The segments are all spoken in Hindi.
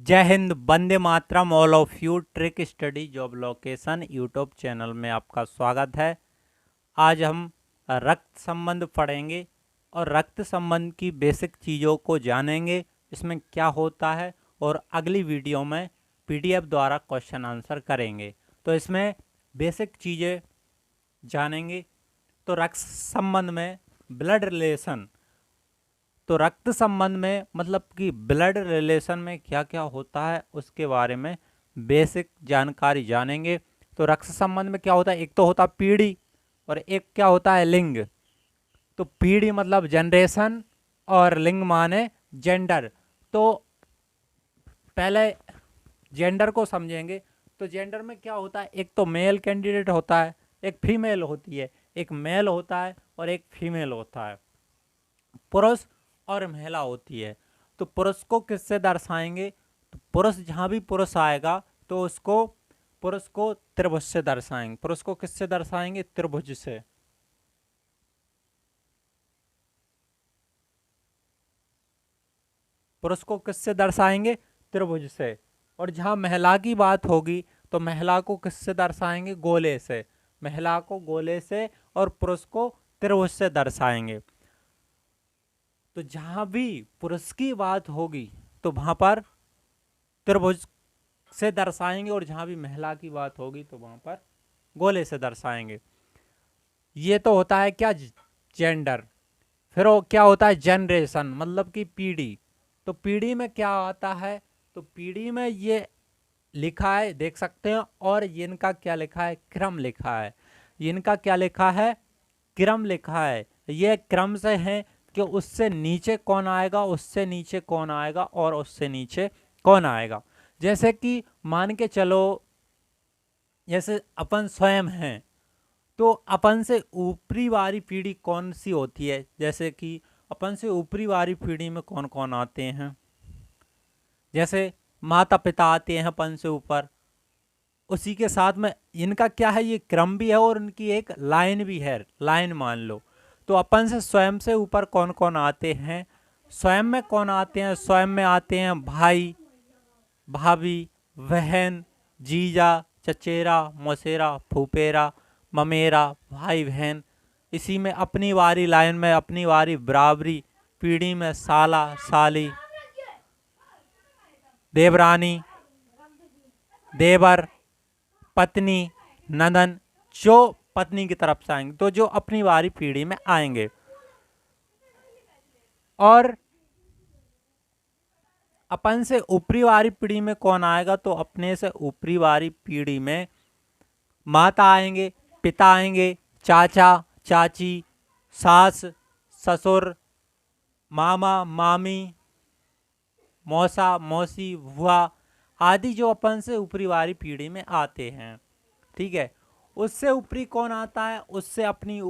जय हिंद, वंदे मातरम। All of you trick study job location YouTube channel में आपका स्वागत है। आज हम रक्त संबंध पढ़ेंगे और रक्त संबंध की बेसिक चीज़ों को जानेंगे, इसमें क्या होता है, और अगली वीडियो में पीडीएफ द्वारा क्वेश्चन आंसर करेंगे। तो इसमें बेसिक चीज़ें जानेंगे। तो रक्त संबंध में ब्लड रिलेशन, तो रक्त संबंध में मतलब कि ब्लड रिलेशन में क्या क्या होता है उसके बारे में बेसिक जानकारी जानेंगे। तो रक्त संबंध में क्या होता है, एक तो होता है पीढ़ी और एक क्या होता है लिंग। तो पीढ़ी मतलब जनरेशन और लिंग माने जेंडर। तो पहले जेंडर को समझेंगे। तो जेंडर में क्या होता है, एक तो मेल कैंडिडेट होता है, एक फीमेल होती है, एक मेल होता है और एक फीमेल होता है, पुरुष और महिला होती है। तो पुरुष को किससे दर्शाएंगे, तो पुरुष जहाँ भी पुरुष आएगा तो उसको पुरुष को त्रिभुज से दर्शाएंगे। पुरुष को किससे दर्शाएंगे, त्रिभुज से। पुरुष को किससे दर्शाएंगे, त्रिभुज से। और जहाँ महिला की बात होगी तो महिला को किससे दर्शाएंगे, गोले से। महिला को गोले से और पुरुष को त्रिभुज से दर्शाएंगे। तो जहां भी पुरुष की बात होगी तो वहां पर त्रिभुज से दर्शाएंगे और जहां भी महिला की बात होगी तो वहां पर गोले से दर्शाएंगे। ये तो होता है क्या, जेंडर। फिर वो क्या होता है, जनरेशन मतलब कि पीढ़ी। तो पीढ़ी में क्या आता है, तो पीढ़ी में ये लिखा है, देख सकते हैं। और इनका क्या लिखा है, क्रम लिखा है। इनका क्या लिखा है, क्रम लिखा है। ये क्रम से है कि उससे नीचे कौन आएगा, उससे नीचे कौन आएगा और उससे नीचे कौन आएगा। जैसे कि मान के चलो, जैसे अपन स्वयं हैं तो अपन से ऊपरी वाली पीढ़ी कौन सी होती है। जैसे कि अपन से ऊपरी वाली पीढ़ी में कौन कौन आते हैं, जैसे माता पिता आते हैं अपन से ऊपर। उसी के साथ में इनका क्या है, ये क्रम भी है और इनकी एक लाइन भी है, लाइन मान लो। तो अपन से स्वयं से ऊपर कौन कौन आते हैं, स्वयं में कौन आते हैं, स्वयं में आते हैं भाई, भाभी, बहन, जीजा, चचेरा, मौसेरा, फूफेरा, ममेरा, भाई बहन। इसी में अपनी वारी लाइन में अपनी वारी बराबरी पीढ़ी में साला, साली, देवरानी, देवर, पत्नी, नंदन, जो पत्नी की तरफ से आएंगे, तो जो अपनी वारी पीढ़ी में आएंगे। और अपन से ऊपरी वाली पीढ़ी में कौन आएगा, तो अपने से ऊपरी वाली पीढ़ी में माता आएंगे, पिता आएंगे, चाचा, चाची, सास, ससुर, मामा, मामी, मौसा, मौसी, बुआ आदि जो अपन से ऊपरी वाली पीढ़ी में आते हैं। ठीक है। उससे ऊपरी कौन आता है, उससे अपनी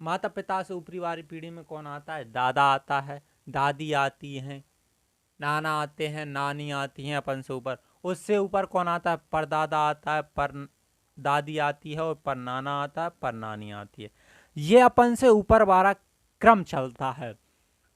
माता पिता से ऊपरी वाली पीढ़ी में कौन आता है, दादा आता है, दादी आती हैं, नाना आते हैं, नानी आती हैं अपन से ऊपर। उससे ऊपर कौन आता है, परदादा आता है, पर दादी आती है, और पर नाना आता है, पर नानी आती है। ये अपन से ऊपर वाला क्रम चलता है।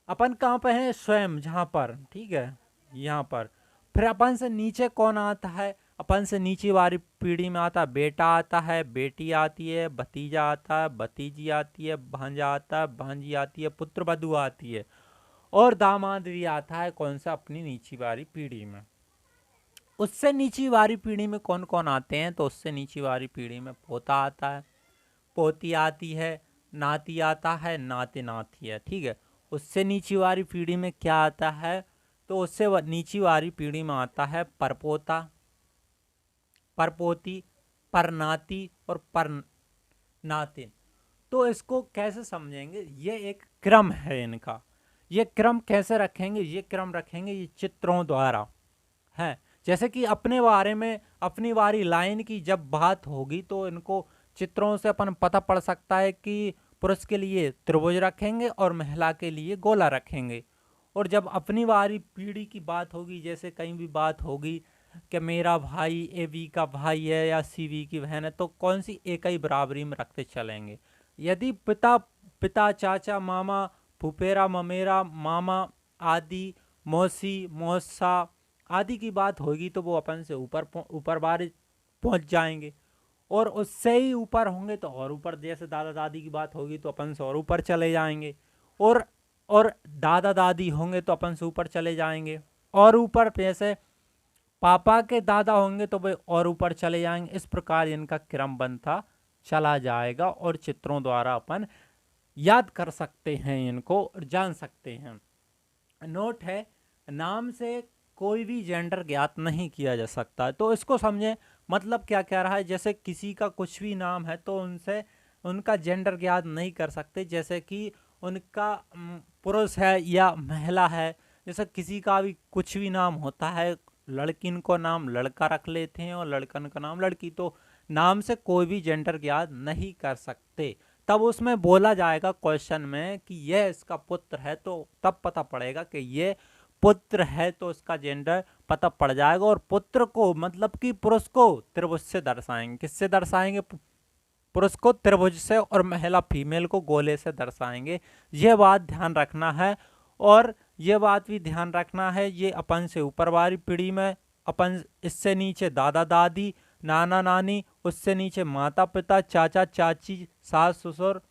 अपन कहाँ पे हैं, स्वयं, जहाँ पर, ठीक है, यहाँ पर। फिर अपन से नीचे कौन आता है, अपन से नीचे वाली पीढ़ी में आता है बेटा आता है, बेटी आती है, भतीजा आता है, भतीजी आती है, भांजा आता है, भांजी आती है, पुत्र वधू आती है, और दामाद भी आता है। कौन सा, अपनी नीची वाली पीढ़ी में। उससे नीची वाली पीढ़ी में कौन कौन आते हैं, तो उससे नीची वाली पीढ़ी में पोता आता है, पोती आती है, नाती आता है, नाते नाती है। ठीक है। उससे नीची वाली पीढ़ी में क्या आता है, तो उससे नीची वाली पीढ़ी में आता है परपोता, परपोती, परनाती और परनातिन। तो इसको कैसे समझेंगे, ये एक क्रम है इनका। ये क्रम कैसे रखेंगे, ये क्रम रखेंगे ये चित्रों द्वारा है। जैसे कि अपने बारे में अपनी वारी लाइन की जब बात होगी तो इनको चित्रों से अपन पता पड़ सकता है कि पुरुष के लिए त्रिभुज रखेंगे और महिला के लिए गोला रखेंगे। और जब अपनी वारी पीढ़ी की बात होगी, जैसे कहीं भी बात होगी कि मेरा भाई ए बी का भाई है या सी बी की बहन है, तो कौन सी एक ही बराबरी में रखते चलेंगे। यदि पिता पिता, चाचा, मामा, फुफेरा, ममेरा, मामा आदि, मौसी, मौसा आदि की बात होगी तो वो अपन से ऊपर बार पहुंच जाएंगे, और उससे ही ऊपर होंगे तो और ऊपर, जैसे दादा दादी की बात होगी तो अपन से और ऊपर चले जाएंगे, और और दादा दादी होंगे तो अपन से ऊपर चले जाएंगे, और ऊपर जैसे पापा के दादा होंगे तो वे और ऊपर चले जाएंगे। इस प्रकार इनका क्रम बनता चला जाएगा, और चित्रों द्वारा अपन याद कर सकते हैं इनको और जान सकते हैं। नोट है, नाम से कोई भी जेंडर ज्ञात नहीं किया जा सकता, तो इसको समझें। मतलब क्या कह रहा है, जैसे किसी का कुछ भी नाम है तो उनसे उनका जेंडर ज्ञात नहीं कर सकते, जैसे कि उनका पुरुष है या महिला है। जैसे किसी का भी कुछ भी नाम होता है, लड़किन को नाम लड़का रख लेते हैं और लड़कन का नाम लड़की, तो नाम से कोई भी जेंडर ज्ञात नहीं कर सकते। तब उसमें बोला जाएगा क्वेश्चन में कि यह इसका पुत्र है, तो तब पता पड़ेगा कि ये पुत्र है, तो इसका जेंडर पता पड़ जाएगा। और पुत्र को मतलब कि पुरुष को त्रिभुज से दर्शाएंगे। किससे दर्शाएंगे? पुरुष को त्रिभुज से, और महिला फीमेल को गोले से दर्शाएंगे। यह बात ध्यान रखना है, और यह बात भी ध्यान रखना है, ये अपन से ऊपर वाली पीढ़ी में अपन, इससे नीचे दादा दादी, नाना नानी, उससे नीचे माता पिता, चाचा चाची, सास ससुर,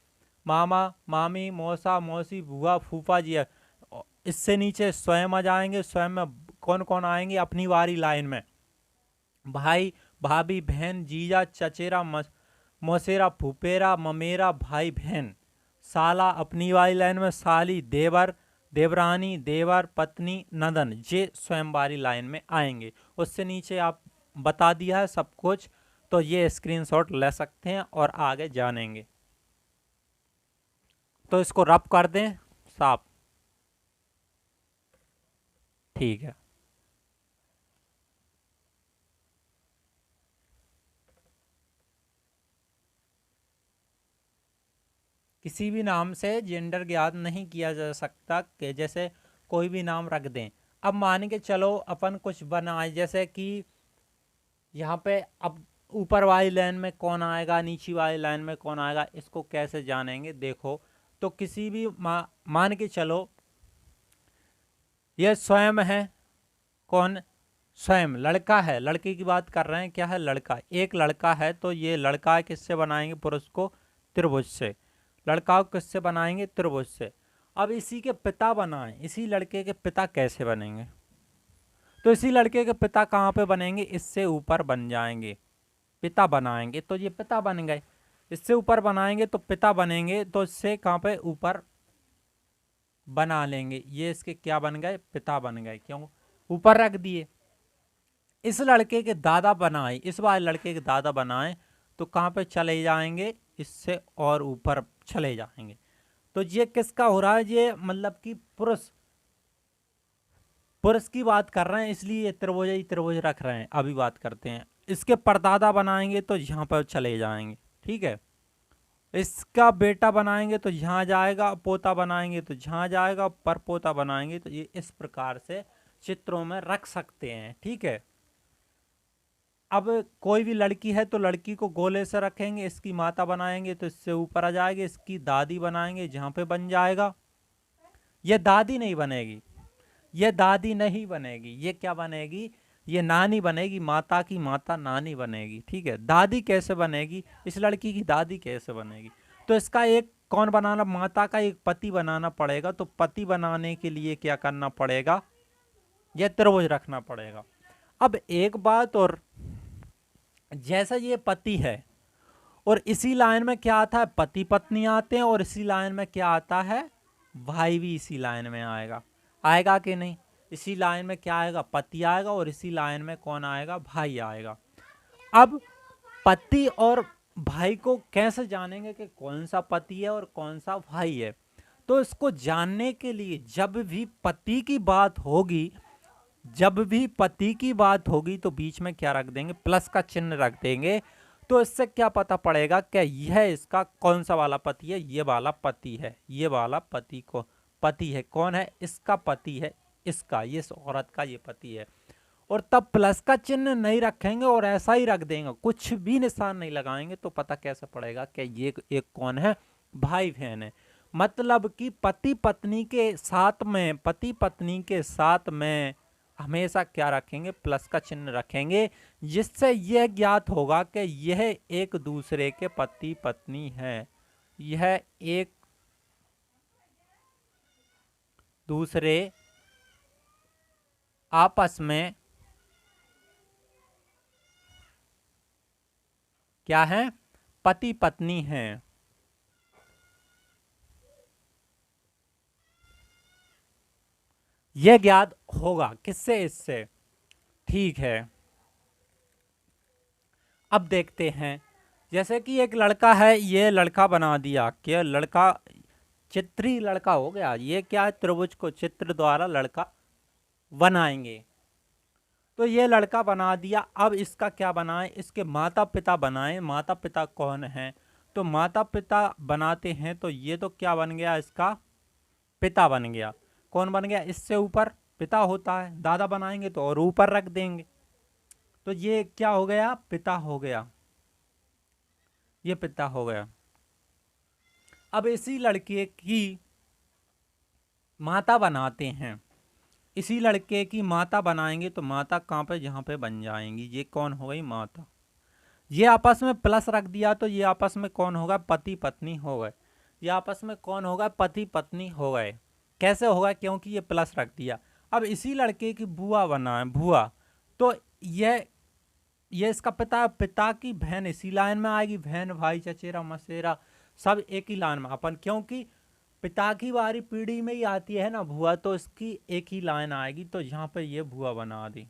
मामा मामी, मौसा मौसी, बुआ फूफा जी है। इससे नीचे स्वयं आ जाएंगे। स्वयं में कौन कौन आएंगे? अपनी वाली लाइन में भाई भाभी, बहन, जीजा, चचेरा, मौसेरा, फूफेरा, ममेरा, भाई बहन। साला अपनी वाली लाइन में साली, देवर, देवरानी, देवर, पत्नी, नंदन, ये स्वयं वाली लाइन में आएंगे। उससे नीचे आप बता दिया है सब कुछ, तो ये स्क्रीनशॉट ले सकते हैं और आगे जानेंगे। तो इसको रब कर दें साफ, ठीक है। किसी भी नाम से जेंडर ज्ञात नहीं किया जा सकता, कि जैसे कोई भी नाम रख दें। अब मान के चलो अपन कुछ बनाए, जैसे कि यहाँ पे अब ऊपर वाली लाइन में कौन आएगा, नीची वाली लाइन में कौन आएगा, इसको कैसे जानेंगे? देखो, तो किसी भी मान के चलो यह स्वयं है। कौन? स्वयं लड़का है, लड़के की बात कर रहे हैं। क्या है? लड़का। एक लड़का है, तो ये लड़का किससे बनाएंगे? पुरुष को त्रिभुज से। लड़का को किससे बनाएंगे? त्रिभुज से। अब इसी के पिता बनाएं, इसी लड़के के पिता कैसे बनेंगे? तो इसी लड़के के पिता कहाँ पे बनेंगे? इससे ऊपर बन जाएंगे, पिता बनाएंगे, तो ये पिता बन गए। इससे ऊपर बनाएंगे तो पिता बनेंगे, तो इससे कहाँ पे? ऊपर बना लेंगे। ये इसके क्या बन गए? पिता बन गए। क्यों? ऊपर रख दिए। इस लड़के के दादा बनाए, इस बार लड़के के दादा बनाए, तो कहाँ पे चले जाएंगे? इससे और ऊपर चले जाएंगे। तो ये किसका हो रहा है? ये मतलब कि पुरुष पुरुष की बात कर रहे हैं, इसलिए ये त्रिभुज ही त्रिभुज रख रहे हैं। अभी बात करते हैं, इसके परदादा बनाएंगे तो यहाँ पर चले जाएंगे, ठीक है। इसका बेटा बनाएंगे तो यहाँ जाएगा, पोता बनाएंगे तो यहाँ जाएगा, परपोता बनाएंगे तो ये इस प्रकार से चित्रों में रख सकते हैं, ठीक है। अब कोई भी लड़की है तो लड़की को गोले से रखेंगे, इसकी माता बनाएंगे तो इससे ऊपर आ जाएगी, इसकी दादी बनाएंगे जहाँ पे बन जाएगा। ये दादी नहीं बनेगी, ये दादी नहीं बनेगी, ये क्या बनेगी? ये नानी बनेगी। माता की माता नानी बनेगी, ठीक है। दादी कैसे बनेगी? इस लड़की की दादी कैसे बनेगी? तो इसका एक कौन बनाना? माता का एक पति बनाना पड़ेगा। तो पति बनाने के लिए क्या करना पड़ेगा? यह त्रिभुज रखना पड़ेगा। अब एक बात और, जैसा ये पति है और इसी लाइन में क्या आता है? पति पत्नी आते हैं, और इसी लाइन में क्या आता है? भाई भी इसी लाइन में आएगा। आएगा कि नहीं? इसी लाइन में क्या आएगा? पति आएगा, और इसी लाइन में कौन आएगा? भाई आएगा। अब पति और भाई को कैसे जानेंगे कि कौन सा पति है और कौन सा भाई है? तो इसको जानने के लिए जब भी पति की बात होगी, जब भी पति की बात होगी तो बीच में क्या रख देंगे? प्लस का चिन्ह रख देंगे। तो इससे क्या पता पड़ेगा कि यह इसका कौन सा वाला पति है? ये वाला पति है, ये वाला पति को पति है। कौन है? इसका पति है, इसका, ये औरत का ये पति है। और तब प्लस का चिन्ह नहीं रखेंगे और ऐसा ही रख देंगे, कुछ भी निशान नहीं लगाएंगे, तो पता कैसे पड़ेगा कि ये एक कौन है? भाई बहन है। मतलब कि पति पत्नी के साथ में, पति पत्नी के साथ में हमेशा क्या रखेंगे, प्लस का चिन्ह रखेंगे, जिससे यह ज्ञात होगा कि यह एक दूसरे के पति पत्नी है, यह एक दूसरे आपस में क्या है, पति पत्नी हैं। यह ज्ञात होगा किससे, इससे। ठीक है, अब देखते हैं, जैसे कि एक लड़का है, ये लड़का बना दिया, क्या लड़का चित्री लड़का हो गया, ये क्या है, त्रिभुज को चित्र द्वारा लड़का बनाएंगे। तो ये लड़का बना दिया, अब इसका क्या बनाएं, इसके माता पिता बनाएं। माता पिता कौन है, तो माता पिता बनाते हैं, तो ये तो क्या बन गया, इसका पिता बन गया। कौन बन गया, इससे ऊपर पिता होता है, दादा बनाएंगे तो और ऊपर रख देंगे, तो ये क्या हो गया, पिता हो गया, ये पिता हो गया। अब इसी लड़के की माता बनाते हैं, इसी लड़के की माता बनाएंगे, तो माता कहाँ पे, जहाँ पे बन जाएंगी, ये कौन हो गई, माता। ये आपस में प्लस रख दिया, तो ये आपस में कौन होगा, पति पत्नी हो गए। ये आपस में कौन होगा, पति पत्नी हो गए। कैसे होगा, क्योंकि ये प्लस रख दिया। अब इसी लड़के की बुआ बना है, बुआ, तो ये इसका पिता, पिता की बहन इसी लाइन में आएगी, बहन भाई चचेरा मसेरा सब एक ही लाइन में अपन, क्योंकि पिता की वारी पीढ़ी में ही आती है ना भुआ, तो इसकी एक ही लाइन आएगी, तो यहाँ पे ये भुआ बना दी।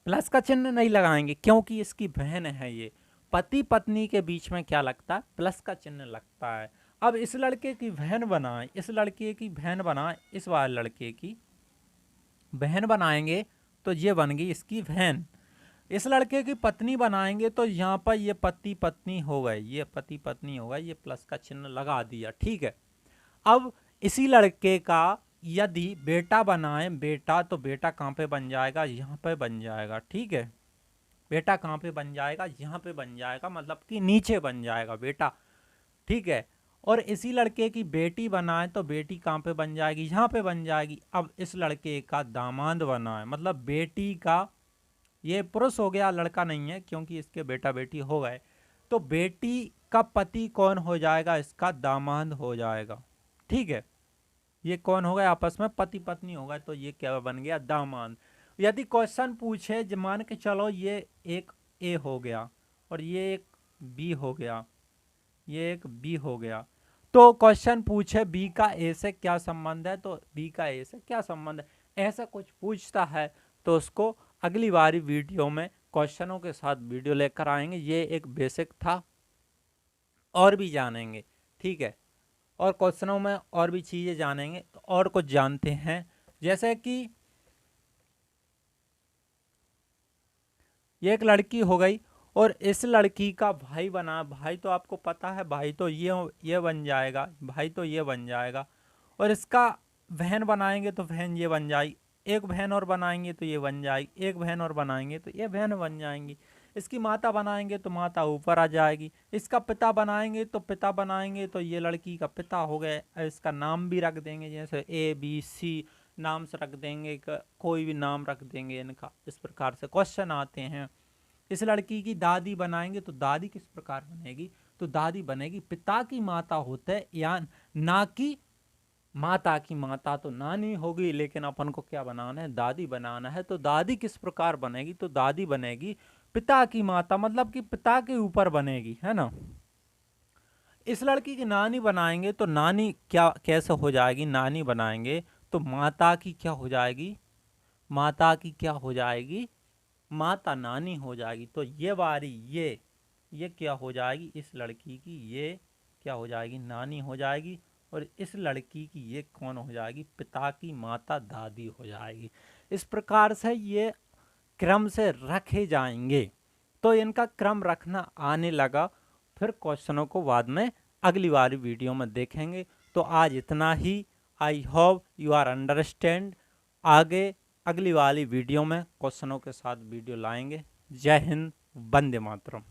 प्लस का चिन्ह नहीं लगाएंगे, क्योंकि इसकी बहन है ये। पति पत्नी के बीच में क्या लगता है, प्लस का चिन्ह लगता है। अब इस लड़के की बहन बनाए, इस लड़के की बहन बनाए, इस वाले लड़के की बहन बनाएंगे, तो ये बन गई इसकी बहन। इस लड़के की पत्नी बनाएंगे, तो यहाँ पर ये पति पत्नी हो गए, ये पति पत्नी हो गए, ये प्लस का चिन्ह लगा दिया। ठीक है, अब इसी लड़के का यदि बेटा बनाए, बेटा, तो बेटा कहाँ पे बन जाएगा, यहाँ पे बन जाएगा। ठीक है, बेटा कहाँ पे बन जाएगा, यहाँ पे बन जाएगा, मतलब कि नीचे बन जाएगा बेटा। ठीक है, और इसी लड़के की बेटी बनाए, तो बेटी कहाँ पे बन जाएगी, यहाँ पे बन जाएगी। अब इस लड़के का दामाद बनाए, मतलब बेटी का, ये पुरुष हो गया, लड़का नहीं है, क्योंकि इसके बेटा बेटी हो गए, तो बेटी का पति कौन हो जाएगा, इसका दामाद हो जाएगा। ठीक है, ये कौन हो गया, आपस में पति पत्नी हो गए, तो ये क्या बन गया, दामाद। यदि क्वेश्चन पूछे, मान के चलो ये एक ए हो गया और ये एक बी हो गया, ये एक बी हो गया, तो क्वेश्चन पूछे बी का ए से क्या संबंध है, तो बी का ए से क्या संबंध है, ऐसा कुछ पूछता है, तो उसको अगली बारी वीडियो में क्वेश्चनों के साथ वीडियो लेकर आएंगे। ये एक बेसिक था, और भी जानेंगे। ठीक है, और क्वेश्चनों में और भी चीजें जानेंगे, तो और कुछ जानते हैं, जैसे कि ये एक लड़की हो गई और इस लड़की का भाई बना, भाई तो आपको पता है, भाई तो ये बन जाएगा, भाई तो ये बन जाएगा, और इसका बहन बनाएंगे तो बहन ये बन जाएगी, एक बहन और बनाएंगे तो ये बन जाएगी, एक बहन और बनाएंगे तो ये बहन बन जाएंगी। इसकी माता बनाएंगे तो माता ऊपर आ जाएगी, इसका पिता बनाएंगे तो पिता बनाएंगे तो ये लड़की का पिता हो गए। इसका नाम भी रख देंगे, जैसे ABC नाम से रख देंगे, कोई भी नाम रख देंगे इनका, इस प्रकार से क्वेश्चन आते हैं। इस लड़की की दादी बनाएंगे तो दादी किस प्रकार बनेगी, तो दादी बनेगी पिता की माता होते, या ना कि माता की माता, तो नानी होगी, लेकिन अपन को क्या बनाना है, दादी बनाना है, तो दादी किस प्रकार बनेगी, तो दादी बनेगी पिता की माता, मतलब कि पिता के ऊपर बनेगी, है ना। इस लड़की की नानी बनाएंगे तो नानी क्या कैसे हो जाएगी, नानी बनाएंगे तो माता की क्या हो जाएगी, माता की क्या हो जाएगी, माता नानी हो जाएगी। तो ये बारी ये क्या हो जाएगी, इस लड़की की ये क्या हो जाएगी, नानी हो जाएगी, और इस लड़की की ये कौन हो जाएगी, पिता की माता दादी हो जाएगी। इस प्रकार से ये क्रम से रखे जाएंगे, तो इनका क्रम रखना आने लगा, फिर क्वेश्चनों को बाद में अगली वाली वीडियो में देखेंगे। तो आज इतना ही, I hope you are understand. आगे अगली वाली वीडियो में क्वेश्चनों के साथ वीडियो लाएंगे। जय हिंद, वंदे मातरम।